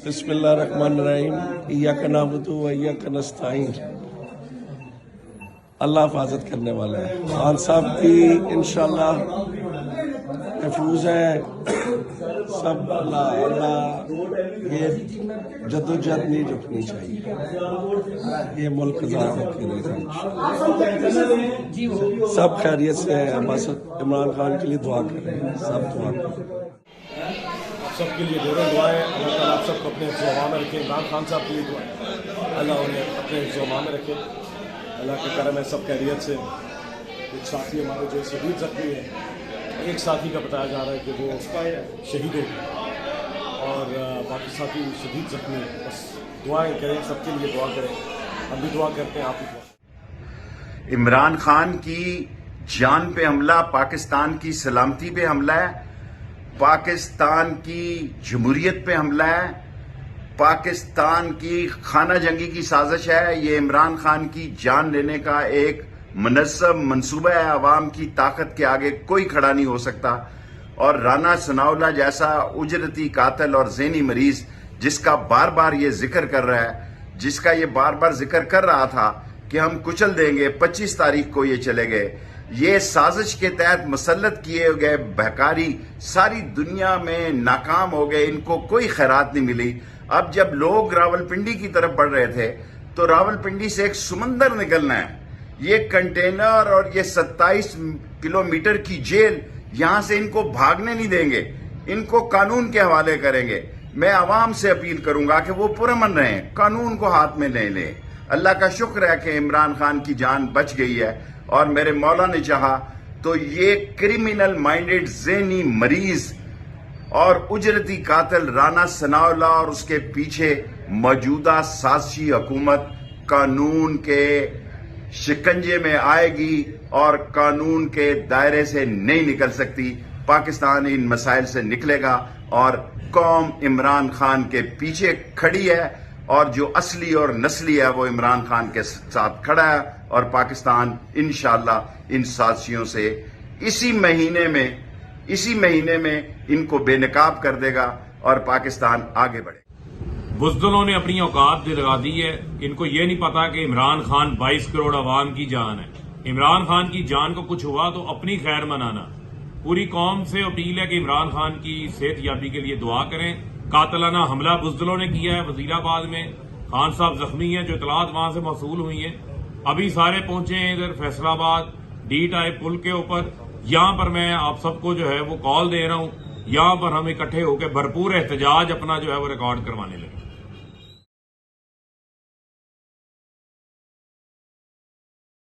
बिस्मिल्लाहिर्रहमानिर्रहीम इय्याका नअबुदु व इय्याका नस्तईन। अल्लाह हिफाजत करने वाला है। खान साहब की इंशाल्लाह महफूज है सब। अल्लाह ये जद्दोजहद नहीं रुकनी चाहिए, ये मुल्क आजाद रखे रहेगा। सब खैरियत से है, बस इमरान खान के लिए दुआ करें, सब दुआ करें। सबके लिए ढेरों दुआएं। अल्लाह ताला आप सबको अपने हिफ्ज़-ओ-अमान में रखे। इमरान खान साहब के लिए दुआएं, अल्लाह उन्हें अपने हिफ्ज़-ओ-अमान में रखे। अल्लाह के करम है, सब खैरियत से। एक साथी हमारे जो शहीद जख्मी है, एक साथी का बताया जा रहा है कि वो शहीद हो गया और बाकी साथी शहीद जख्मी है। बस दुआएं करें, सबके लिए दुआ करें। हम भी दुआ करते हैं, आप भी दुआ। इमरान खान की जान पे हमला, पाकिस्तान की सलामती पे हमला है, पाकिस्तान की जमहूरियत पे हमला है, पाकिस्तान की खाना जंगी की साजिश है। ये इमरान खान की जान लेने का एक मुनज़्ज़म मंसूबा है। अवाम की ताकत के आगे कोई खड़ा नहीं हो सकता। और राना सनाउल्लाह जैसा उजरती कातिल और ज़हनी मरीज जिसका बार बार ये जिक्र कर रहा है, जिसका ये बार बार जिक्र कर रहा था कि हम कुचल देंगे, 25 तारीख को ये चले गए। ये साजिश के तहत मुसल्लत किए गए बहकारी सारी दुनिया में नाकाम हो गए, इनको कोई खैरात नहीं मिली। अब जब लोग रावलपिंडी की तरफ बढ़ रहे थे तो रावलपिंडी से एक समंदर निकलना है। ये कंटेनर और ये 27 किलोमीटर की जेल, यहां से इनको भागने नहीं देंगे, इनको कानून के हवाले करेंगे। मैं आवाम से अपील करूंगा कि वो पुरअमन रहें, कानून को हाथ में नहीं लें। अल्लाह का शुक्र है कि इमरान खान की जान बच गई है और मेरे मौला ने चाहा तो ये क्रिमिनल माइंडेड ज़हनी मरीज और उजरती कातिल राना सनाउल्लाह और उसके पीछे मौजूदा साजिशी हुकूमत कानून के शिकंजे में आएगी और कानून के दायरे से नहीं निकल सकती। पाकिस्तान इन मसाइल से निकलेगा और कौम इमरान खान के पीछे खड़ी है और जो असली और नस्ली है वो इमरान खान के साथ खड़ा है। और पाकिस्तान इंशाअल्लाह इन साजिशों से इसी महीने में इनको बेनकाब कर देगा और पाकिस्तान आगे बढ़े। बुज़दिलों ने अपनी औकात दिलवा दी है। इनको ये नहीं पता कि इमरान खान 22 करोड़ अवाम की जान है। इमरान खान की जान को कुछ हुआ तो अपनी खैर मनाना। पूरी कौम से अपील है कि इमरान खान की सेहतयाबी के लिए दुआ करें। कातलाना हमला बुज़दिलों ने किया है वजीराबाद में। खान साहब जख्मी हैं, जो इतलात वहां से मौसूल हुई हैं। अभी सारे पहुंचे हैं इधर फैसलाबाद डी टाइप पुल के ऊपर। यहां पर मैं आप सबको जो है वो कॉल दे रहा हूं, यहां पर हम इकट्ठे होकर भरपूर एहतजाज अपना जो है वो रिकॉर्ड करवाने लगे।